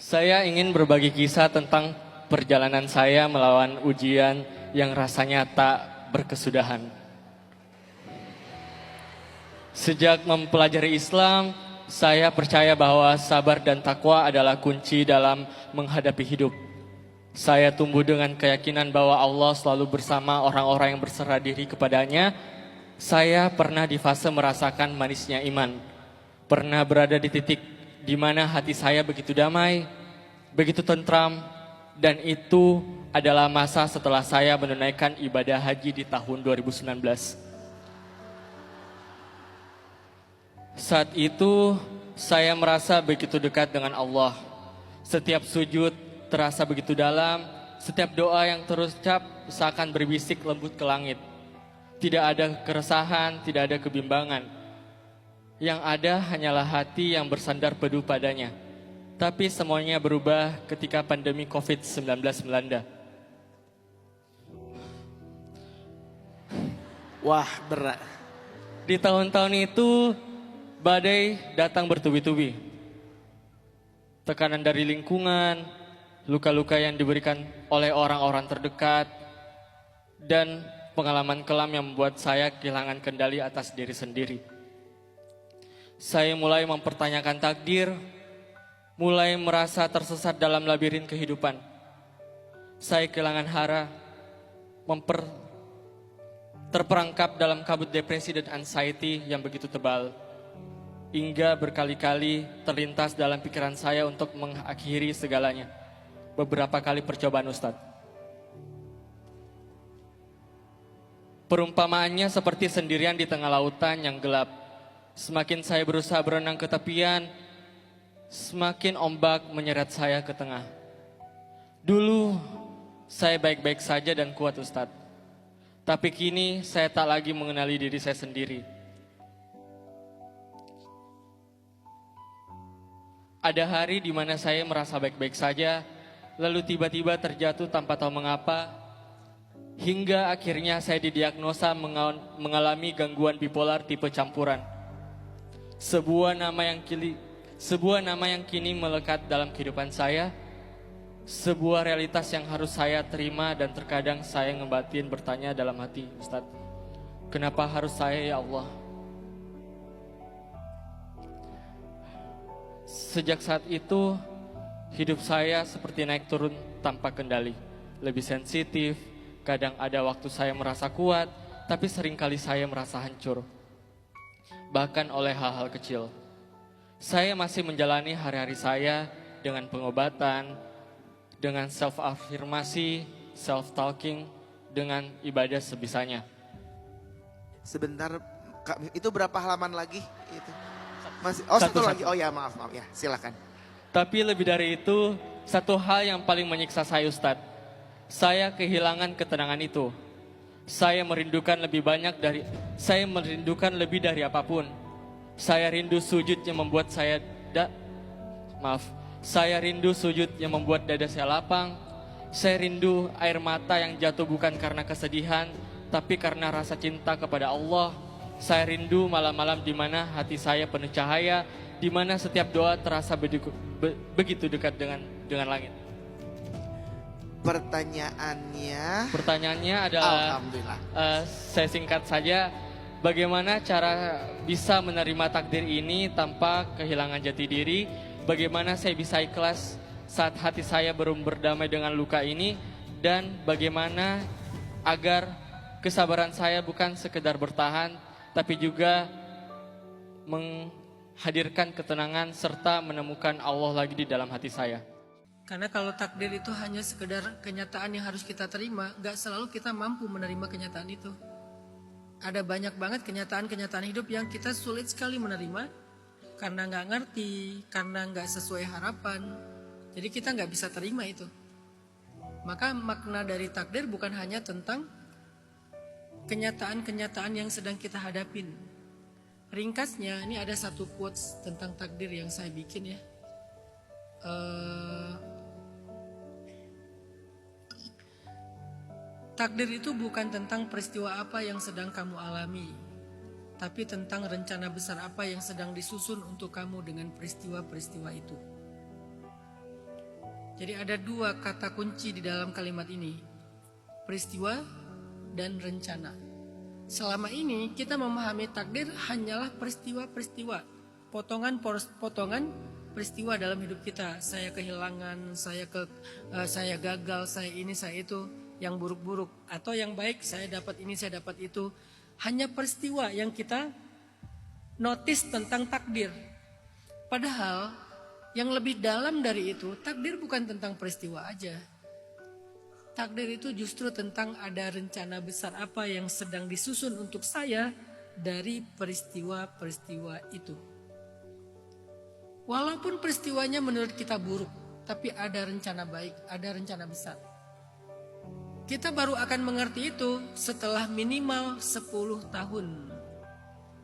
Saya ingin berbagi kisah tentang perjalanan saya melawan ujian yang rasanya tak berkesudahan. Sejak mempelajari Islam, saya percaya bahwa sabar dan takwa adalah kunci dalam menghadapi hidup. Saya tumbuh dengan keyakinan bahwa Allah selalu bersama orang-orang yang berserah diri kepadanya. Saya pernah di fase merasakan manisnya iman. Pernah berada di titik di mana hati saya begitu damai, begitu tentram, dan itu adalah masa setelah saya menunaikan ibadah haji di tahun 2019. Saat itu saya merasa begitu dekat dengan Allah. Setiap sujud terasa begitu dalam, setiap doa yang terucap seakan berbisik lembut ke langit. Tidak ada keresahan, tidak ada kebimbangan. Yang ada hanyalah hati yang bersandar peduh padanya. Tapi semuanya berubah ketika pandemi COVID-19 melanda. Wah, berat. Di tahun-tahun itu, badai datang bertubi-tubi. Tekanan dari lingkungan, luka-luka yang diberikan oleh orang-orang terdekat, dan pengalaman kelam yang membuat saya kehilangan kendali atas diri sendiri. Saya mulai mempertanyakan takdir, mulai merasa tersesat dalam labirin kehidupan. Saya kehilangan hara, terperangkap dalam kabut depresi dan anxiety yang begitu tebal. Hingga berkali-kali terlintas dalam pikiran saya untuk mengakhiri segalanya. Beberapa kali percobaan Ustadz. Perumpamaannya seperti sendirian di tengah lautan yang gelap. Semakin saya berusaha berenang ke tepian, semakin ombak menyeret saya ke tengah. Dulu saya baik-baik saja dan kuat Ustadz. Tapi kini saya tak lagi mengenali diri saya sendiri. Ada hari di mana saya merasa baik-baik saja, lalu tiba-tiba terjatuh tanpa tahu mengapa, hingga akhirnya saya didiagnosa mengalami gangguan bipolar tipe campuran. Sebuah nama yang kini melekat dalam kehidupan saya, sebuah realitas yang harus saya terima, dan terkadang saya ngebatin bertanya dalam hati, Ustadz, kenapa harus saya ya Allah? Sejak saat itu, hidup saya seperti naik turun tanpa kendali. Lebih sensitif, kadang ada waktu saya merasa kuat, tapi seringkali saya merasa hancur. Bahkan oleh hal-hal kecil. Saya masih menjalani hari-hari saya dengan pengobatan, dengan self-afirmasi, self-talking, dengan ibadah sebisanya. Sebentar, Kak, itu berapa halaman lagi? Itu. Masih, satu lagi. Oh ya, maaf ya, silakan. Tapi lebih dari itu, satu hal yang paling menyiksa saya Ustadz. Saya kehilangan ketenangan itu. Saya merindukan lebih dari apapun. Saya rindu sujud yang membuat saya rindu sujud yang membuat dada saya lapang. Saya rindu air mata yang jatuh bukan karena kesedihan, tapi karena rasa cinta kepada Allah. Saya rindu malam-malam di mana hati saya penuh cahaya, di mana setiap doa terasa begitu dekat dengan langit. Pertanyaannya adalah, Alhamdulillah. saya singkat saja, bagaimana cara bisa menerima takdir ini tanpa kehilangan jati diri? Bagaimana saya bisa ikhlas saat hati saya belum berdamai dengan luka ini? Dan bagaimana agar kesabaran saya bukan sekedar bertahan, tapi juga menghadirkan ketenangan serta menemukan Allah lagi di dalam hati saya? Karena kalau takdir itu hanya sekedar kenyataan yang harus kita terima, gak selalu kita mampu menerima kenyataan itu. Ada banyak banget kenyataan-kenyataan hidup yang kita sulit sekali menerima, karena gak ngerti, karena gak sesuai harapan. Jadi kita gak bisa terima itu. Maka makna dari takdir bukan hanya tentang kenyataan-kenyataan yang sedang kita hadapin. Ringkasnya, ini ada satu quotes tentang takdir yang saya bikin ya. Takdir itu bukan tentang peristiwa apa yang sedang kamu alami, tapi tentang rencana besar apa yang sedang disusun untuk kamu dengan peristiwa-peristiwa itu. Jadi ada dua kata kunci di dalam kalimat ini. Peristiwa dan rencana. Selama ini kita memahami takdir hanyalah peristiwa-peristiwa. Potongan-potongan peristiwa dalam hidup kita. Saya kehilangan, saya gagal, saya ini, saya itu. Yang buruk-buruk. Atau yang baik, saya dapat ini, saya dapat itu. Hanya peristiwa yang kita notice tentang takdir. Padahal yang lebih dalam dari itu, takdir bukan tentang peristiwa aja. Takdir itu justru tentang ada rencana besar apa yang sedang disusun untuk saya dari peristiwa-peristiwa itu. Walaupun peristiwanya menurut kita buruk, tapi ada rencana baik, ada rencana besar. Kita baru akan mengerti itu setelah minimal 10 tahun.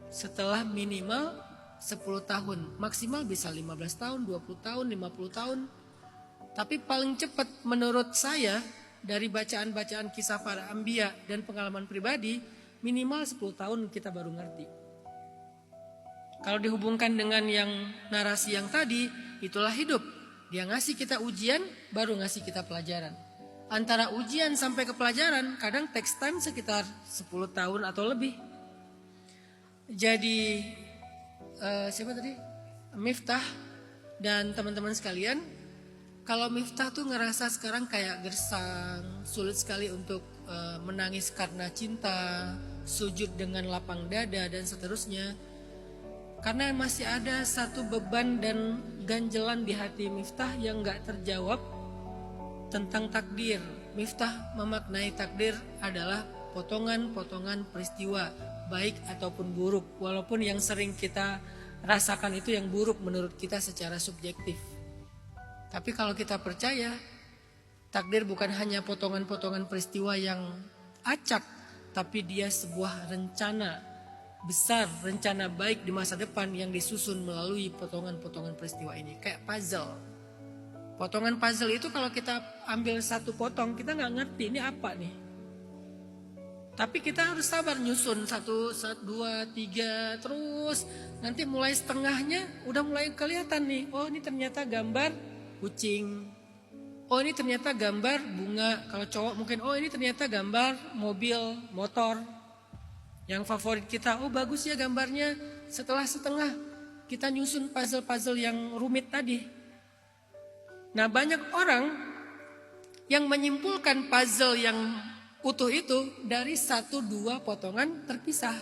Setelah minimal 10 tahun, maksimal bisa 15 tahun, 20 tahun, 50 tahun. Tapi paling cepat menurut saya dari bacaan-bacaan kisah para anbiya dan pengalaman pribadi, minimal 10 tahun kita baru ngerti. Kalau dihubungkan dengan yang narasi yang tadi, itulah hidup. Dia ngasih kita ujian, baru ngasih kita pelajaran. Antara ujian sampai ke pelajaran, kadang takes time sekitar 10 tahun atau lebih. Jadi siapa tadi? Miftah dan teman-teman sekalian, kalau Miftah tuh ngerasa sekarang kayak gersang, sulit sekali untuk menangis karena cinta, sujud dengan lapang dada dan seterusnya. Karena masih ada satu beban dan ganjelan di hati Miftah yang gak terjawab tentang takdir. Miftah memaknai takdir adalah potongan-potongan peristiwa, baik ataupun buruk. Walaupun yang sering kita rasakan itu yang buruk menurut kita secara subjektif. Tapi kalau kita percaya, takdir bukan hanya potongan-potongan peristiwa yang acak, tapi dia sebuah rencana besar, rencana baik di masa depan yang disusun melalui potongan-potongan peristiwa ini. Kayak puzzle. Potongan puzzle itu kalau kita ambil satu potong, kita nggak ngerti ini apa nih. Tapi kita harus sabar nyusun 1, 2, 3 terus. Nanti mulai setengahnya udah mulai kelihatan nih. Oh ini ternyata gambar kucing. Oh ini ternyata gambar bunga. Kalau cowok mungkin oh ini ternyata gambar mobil, motor. Yang favorit kita, oh bagus ya gambarnya. Setelah setengah kita nyusun puzzle-puzzle yang rumit tadi. Nah banyak orang yang menyimpulkan puzzle yang utuh itu dari 1-2 potongan terpisah.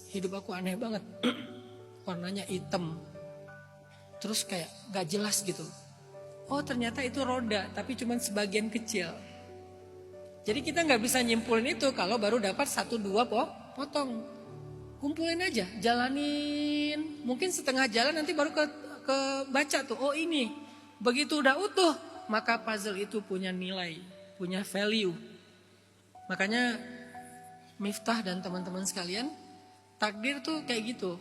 Hidup aku aneh banget. Warnanya hitam. Terus kayak gak jelas gitu. Oh ternyata itu roda tapi cuma sebagian kecil. Jadi kita gak bisa nyimpulin itu kalau baru dapat 1-2 potong. Kumpulin aja, jalanin. Mungkin setengah jalan nanti baru ke baca tuh. Oh ini, begitu udah utuh maka puzzle itu punya nilai, punya value. Makanya Miftah dan teman-teman sekalian, takdir tuh kayak gitu.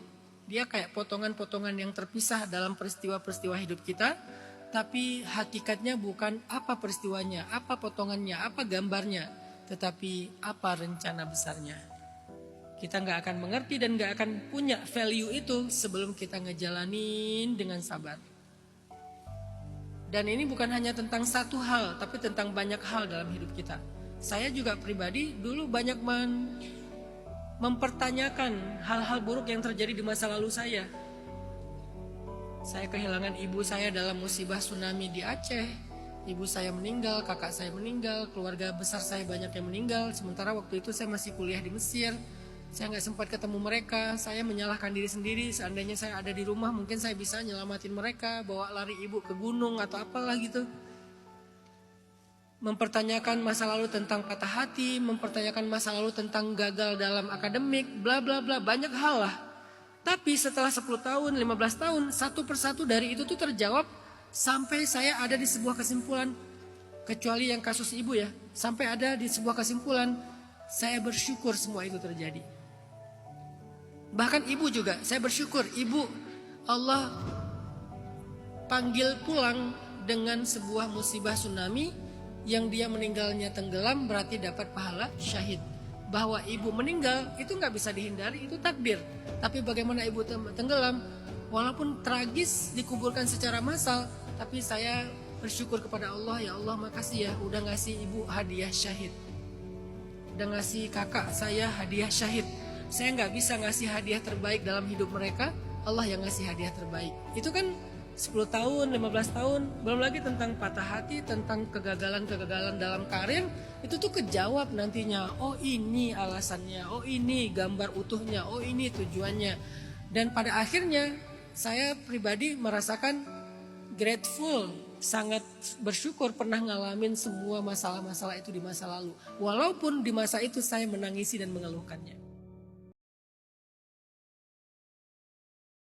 Dia kayak potongan-potongan yang terpisah dalam peristiwa-peristiwa hidup kita. Tapi hakikatnya bukan apa peristiwanya, apa potongannya, apa gambarnya. Tetapi apa rencana besarnya. Kita gak akan mengerti dan gak akan punya value itu sebelum kita ngejalanin dengan sabar. Dan ini bukan hanya tentang satu hal, tapi tentang banyak hal dalam hidup kita. Saya juga pribadi dulu banyak mempertanyakan hal-hal buruk yang terjadi di masa lalu saya. Saya kehilangan ibu saya dalam musibah tsunami di Aceh. Ibu saya meninggal, kakak saya meninggal, keluarga besar saya banyak yang meninggal. Sementara waktu itu saya masih kuliah di Mesir. Saya gak sempat ketemu mereka. Saya menyalahkan diri sendiri. Seandainya saya ada di rumah mungkin saya bisa nyelamatin mereka. Bawa lari ibu ke gunung atau apalah gitu. Mempertanyakan masa lalu tentang patah hati. Mempertanyakan masa lalu tentang gagal dalam akademik. Bla bla bla, banyak hal lah. Tapi setelah 10 tahun, 15 tahun, satu persatu dari itu tuh terjawab sampai saya ada di sebuah kesimpulan. Kecuali yang kasus ibu ya, sampai ada di sebuah kesimpulan, saya bersyukur semua itu terjadi. Bahkan ibu juga, saya bersyukur ibu Allah panggil pulang dengan sebuah musibah tsunami yang dia meninggalnya tenggelam berarti dapat pahala syahid. Bahwa ibu meninggal itu gak bisa dihindari, itu takdir. Tapi bagaimana ibu tenggelam, walaupun tragis dikuburkan secara massal, tapi saya bersyukur kepada Allah, ya Allah makasih ya udah ngasih ibu hadiah syahid, udah ngasih kakak saya hadiah syahid. Saya nggak bisa ngasih hadiah terbaik dalam hidup mereka, Allah yang ngasih hadiah terbaik. Itu kan 10 tahun, 15 tahun, belum lagi tentang patah hati, tentang kegagalan-kegagalan dalam karir, itu tuh kejawab nantinya. Oh ini alasannya, oh ini gambar utuhnya, oh ini tujuannya. Dan pada akhirnya saya pribadi merasakan grateful, sangat bersyukur pernah ngalamin semua masalah-masalah itu di masa lalu. Walaupun di masa itu saya menangisi dan mengeluhkannya.